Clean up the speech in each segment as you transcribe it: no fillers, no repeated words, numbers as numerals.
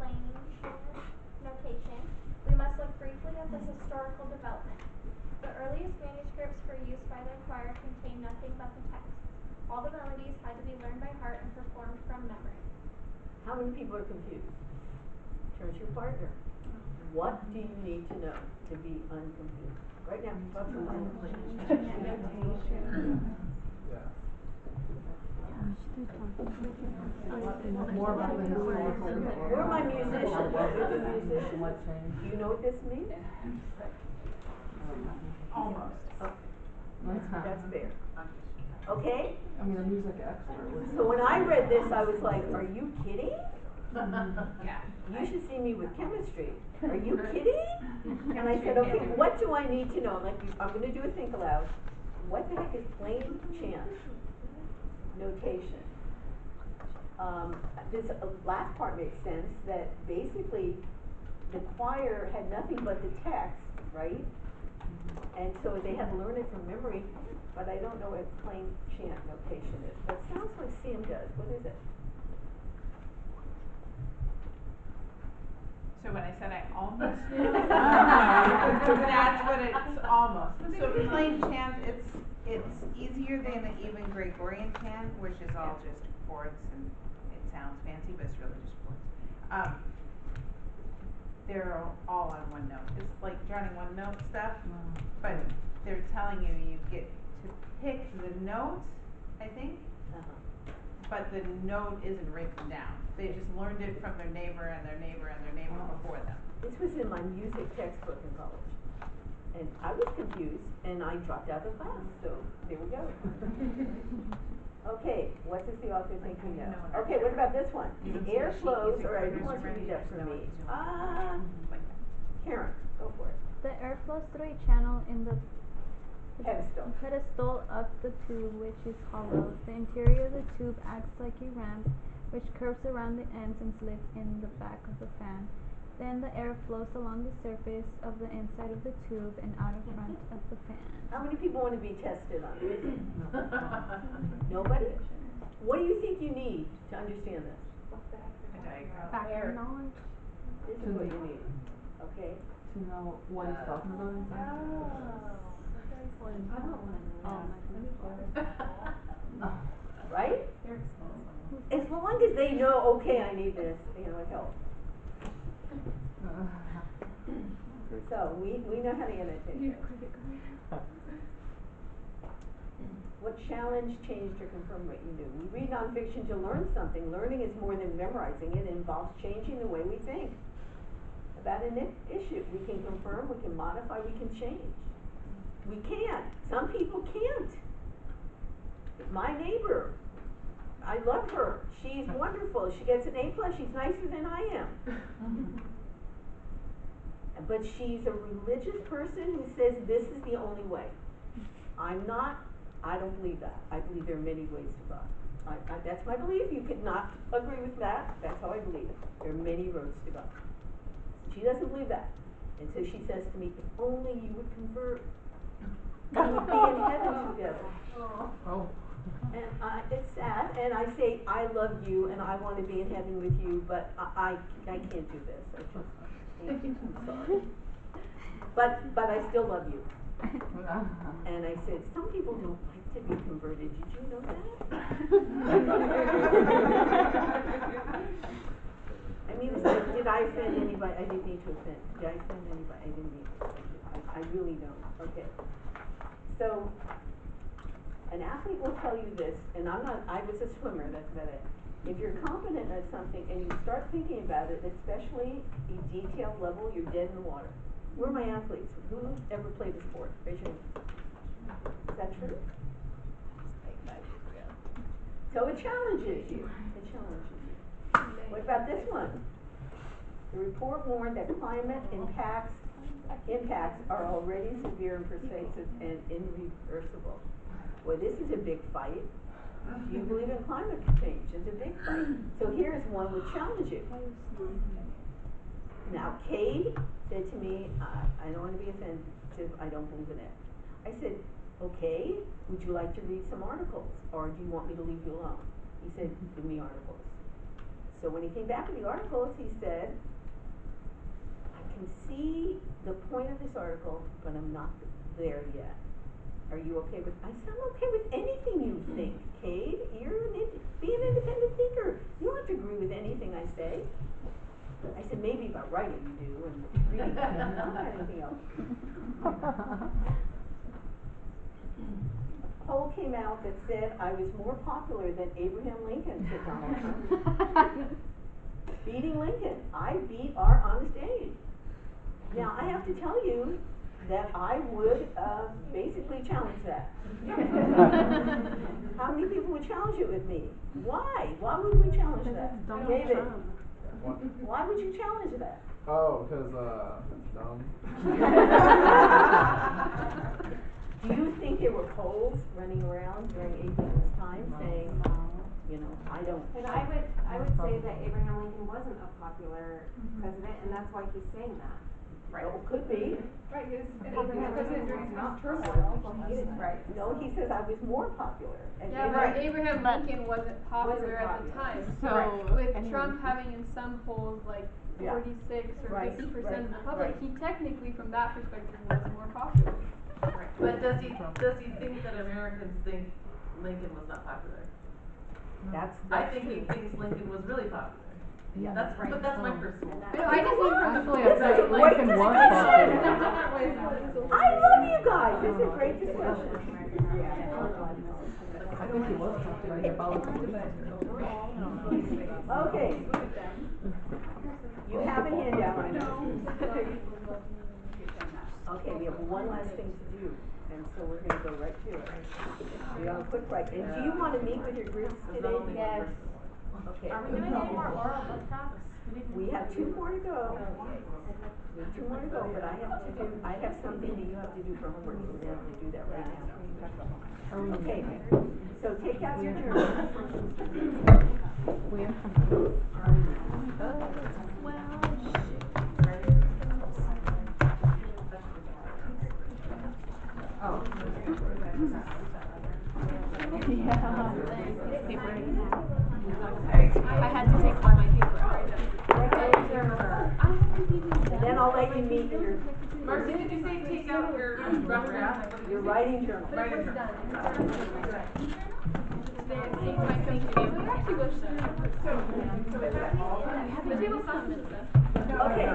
plain notation, we must look briefly at the historical development. The earliest manuscripts for use by the choir contained nothing but the text. All the melodies had to be learned by heart and performed from memory. How many people are confused? Turn to your partner. What do you need to know to be unconfused? Right now. More about the historical. We're my musicians. Do you know what this means? Almost. That's fair. Okay? I mean, a music expert. So when I read this, I was like, are you kidding? Yeah. You should see me with chemistry. Are you kidding? And I said, okay, what do I need to know? I'm going to do a think aloud. What the heck is plain chant notation? This last part makes sense, that basically the choir had nothing but the text, right? And so they had to learn it from memory, but I don't know what plain chant notation is. But it sounds like Sam does. What is it? So when I said I almost knew, that's what it's almost. So plain chant, it's easier than an even Gregorian chant, which is all just chords and it sounds fancy, but it's really just chords. They're all on one note. It's like Johnny one note stuff, but they're telling you get to pick the note, I think, but the note isn't written down. They just learned it from their neighbor and their neighbor and their neighbor before them. This was in my music textbook in college. And I was confused, and I dropped out of class, so there we go. Okay, what does the author think we know? Okay, what about this one? The air flows, or who wants to read that for me? Karen, go for it. The air flows through a channel in the Pedestal of the tube, which is hollow. The interior of the tube acts like a ramp, which curves around the ends and slits in the back of the fan. Then the air flows along the surface of the inside of the tube and out of front of the fan. How many people want to be tested on this? Nobody? What do you think you need to understand this? Background knowledge. This is what you need. Okay? To know what he's talking about. I don't want to know. Right? As long as they know, okay, I need this, it helps. So, we know how to annotate this. What challenge, changed, or confirmed what you knew? We read nonfiction to learn something. Learning is more than memorizing. It involves changing the way we think about an issue. We can confirm, we can modify, we can change. We can't. Some people can't. My neighbor, I love her. She's wonderful. She gets an A+. She's nicer than I am. But she's a religious person who says this is the only way. I'm not. I don't believe that. I believe there are many ways to God. That's my belief. You could not agree with that. That's how I believe it. There are many roads to God. She doesn't believe that. And so she says to me, if only you would convert, we would be in heaven together. Oh. And it's sad, and I say, I love you, and I want to be in heaven with you, but I can't do this. I just can't. I'm sorry. But I still love you. And I said, some people don't like to be converted. Did you know that? I mean, did I offend anybody? I didn't need to offend. Did I offend anybody? I didn't need to offend you. I really don't. Okay. So, an athlete will tell you this, and I was a swimmer, that's about it. If you're competent at something and you start thinking about it, especially a detailed level, you're dead in the water. Where are my athletes? Who ever played the sport? Raise your hand. Is that true? So it challenges you. It challenges you. What about this one? The report warned that climate impacts are already severe and pervasive and irreversible. Well, this is a big fight. Do you believe in climate change? It's a big fight. So here's one would challenge you. Now, Cade said to me, I don't want to be offensive, I don't believe in it. I said, okay, would you like to read some articles, or do you want me to leave you alone? He said, give me articles. So when he came back with the articles, he said, I can see the point of this article, but I'm not there yet. Are you okay with, I said, I'm okay with anything you think, Cade. Be an independent thinker. You don't have to agree with anything I say. I said, maybe about writing you do, and reading, not about anything else. A poll came out that said I was more popular than Abraham Lincoln, said Donald Trump. Beating Lincoln. I beat our honest Abe. Now, I have to tell you that I would basically challenge that. How many people would challenge it with me? Why? Why would we challenge that? Donald David, Trump. why would you challenge that? Oh, cause dumb. Do you think there were polls running around during Abraham's time saying, you know, I don't. And I would say that Abraham Lincoln wasn't a popular president, and that's why he's saying that. Right. Oh, could be. Right, he was president during some turmoil. Right. No, he says I was more popular. And Yeah, but Abraham Lincoln wasn't popular at the time, so with Trump having in some polls like 46 or 50% of the public, he technically from that perspective was more popular. But does he think that Americans think Lincoln was not popular? I think he thinks Lincoln was really popular. Yeah. But that's my personal. No, I just think from the Actually, polls. I think Lincoln was popular. I love you guys. This is a great discussion. I think he was popular. He followed the Okay. You have a handout. Okay, we have one last thing to do, and so we're gonna go right to it. We have a quick break. And do you wanna meet with your groups today? Yes. Okay. Are we gonna get more oral book talks? We have 2 more to go. We have 2 more to go, but I have something that you have to do for homework, so we're gonna have to do that right now. Okay, so take out your journal. We have I had to take all my paper out. And then I'll let you meet your, Marcy, did you say take out your rough draft? your writing journal. Writing journal. Okay.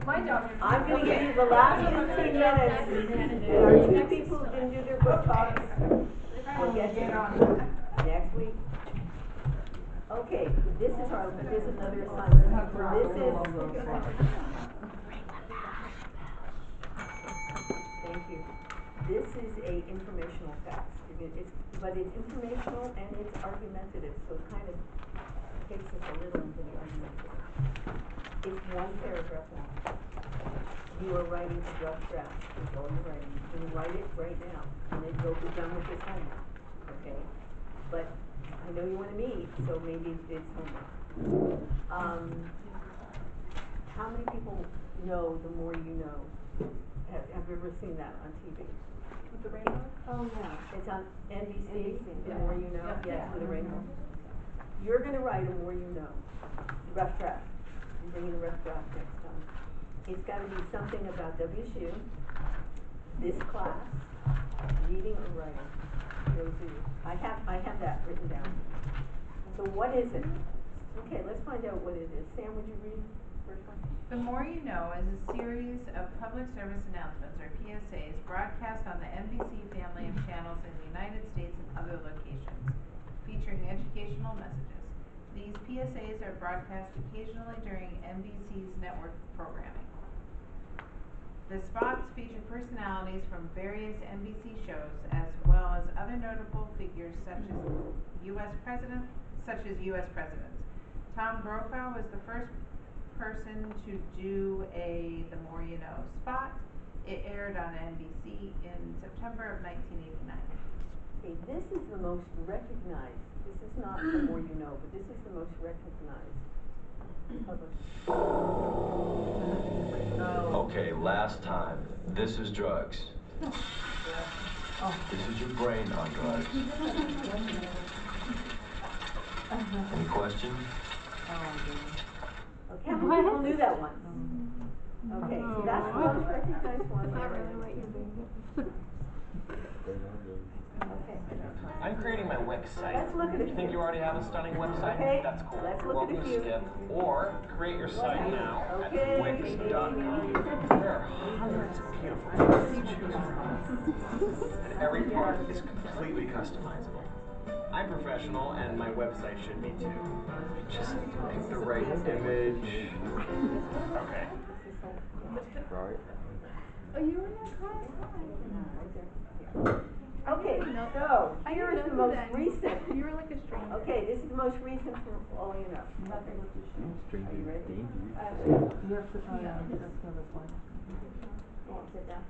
My job. I'm gonna give you the last 15 minutes, and our 2 people who didn't do their book talks will get you next week. Okay, this is another assignment. Thank you. This is a informational text. But it's informational and it's argumentative, so it kind of takes us a little into the argumentative. It's 1 paragraph long. You are writing a rough draft. That's all you're writing. You can write it right now, and then you'll be done with this homework. Okay? But I know you want to meet, so maybe it's homework. How many people know The More You Know? Have you ever seen that on TV? With the rainbow? Oh, yeah. It's on NBC. NBC. The More You Know. Yes, with a rainbow. You're going to write a More You Know. Rough draft. I'm bringing a rough draft next time. It's got to be something about WSU, this class, reading or writing. Those are you. I have that written down. So what is it? Okay, let's find out what it is. Sam, would you read first one? The More You Know is a series of public service announcements, or PSAs, broadcast on the NBC family of channels in the United States and other locations, featuring educational messages. These PSAs are broadcast occasionally during NBC's network programming. The spots feature personalities from various NBC shows, as well as other notable figures such as U.S. presidents. Tom Brokaw was the first person to do The More You Know spot. It aired on NBC in September of 1989. Okay, this is the most recognized. This is not The More You Know, but this is the most recognized public. Okay, last time. This is drugs. This is your brain on drugs. Any questions? Okay, how many people knew that one? Okay, so that's the most recognized one. Not really what you're doing. Okay. I'm creating my Wix site. Let's look at a You think few. you already have a stunning website? Okay, That's cool. let's You're look at welcome a to few. skip. Or create your site now Okay. at wix.com. There are hundreds of beautiful things to choose from. And every part is completely customizable. I'm professional and my website should be too. I just need to pick the right image. Okay. Right. Oh, you were in that class? Okay, so I here didn't is the know most that. recent. You were like a stranger. Okay, this is the most recent from all you know. Okay. Stranger Are you ready? danger. You have to, that's the other one. Go on, sit down.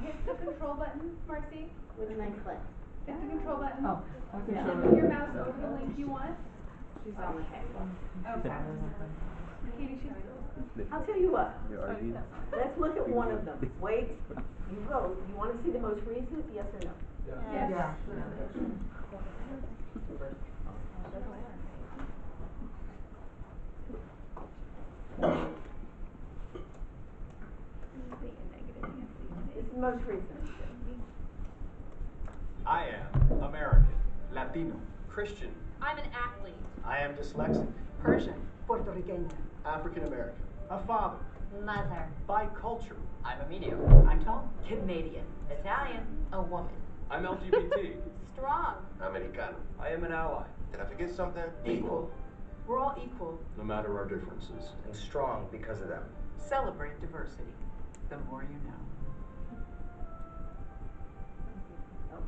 Hit the control button, Marcy. With a nice click. Hit the control button. Oh, I can Yeah. show Then her. move your mouse over the link you want. Okay. Katie should go. I'll tell you what. There are these. Let's look at one of them. Wait, you go. You want to see the most recent? Yes or no? Yes. Yeah. This is the most recent. I am American, Latino, Christian. I'm an athlete. I am dyslexic, Persian. Puerto Rican. African American, a father, Mother. bicultural. I'm a medium. I'm tall. Canadian. Italian. A woman. I'm LGBT. Strong. Americano. I am an ally. Did I forget something? Equal. We're all equal. No matter our differences. And strong because of them. Celebrate diversity. The more you know.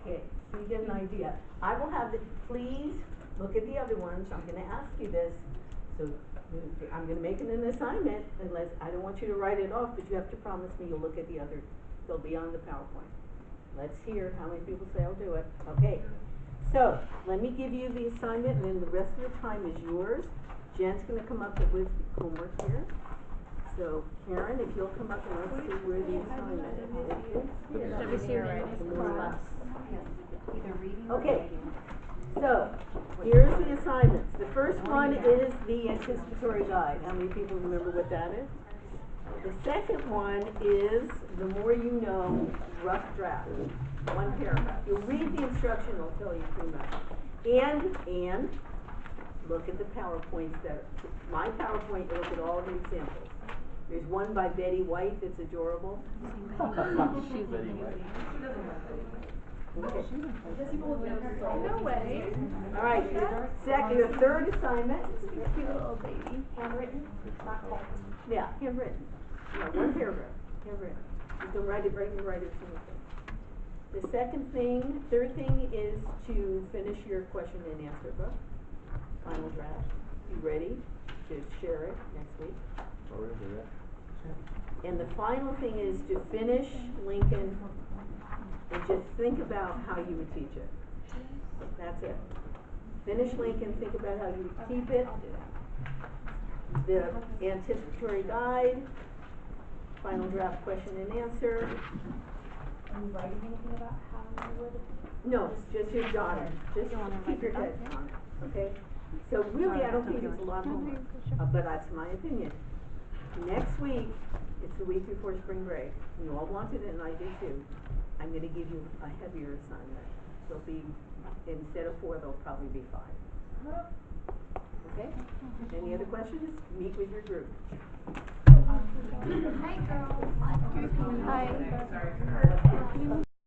Okay, so you get an idea. I will have the, please look at the other ones. I'm gonna ask you this. So I'm gonna make it an assignment unless, I don't want you to write it off, but you have to promise me you'll look at the other, they'll be on the PowerPoint. Let's hear how many people say I'll do it. Okay, so let me give you the assignment and then the rest of the time is yours. Jen's gonna come up with homework here. So Karen, if you'll come up and let's see where the assignment is. Here. Either reading or Okay, writing. so here's the assignments. The first one is the anticipatory guide. How many people remember what that is? The second one is the more you know, rough draft, one paragraph. You'll read the instruction, it'll tell you pretty much. And look at the PowerPoints that, my PowerPoint, you look at all the examples. There's one by Betty White that's adorable. Very right. Okay. No way. All right, your third assignment. Cute little baby. Handwritten, not typed. Yeah, handwritten. Yeah, one paragraph, handwritten. You can write it, write it, the third thing is to finish your question and answer book, final draft. Be ready to share it next week. Already there. And the final thing is to finish Lincoln and just think about how you would teach it. That's it. Finish Lincoln, think about how you would keep it. The anticipatory guide, final draft question and answer. Are you writing anything about how you would? No, just your daughter, just keep your head on it, okay? So really, I don't think it's a lot of homework, but that's my opinion. Next week, it's the week before spring break, you all wanted it and I did too. I'm gonna give you a heavier assignment. There'll be, instead of 4, there'll probably be 5. Okay? Any other questions? Meet with your group. Hi, girls. Hi. Sorry.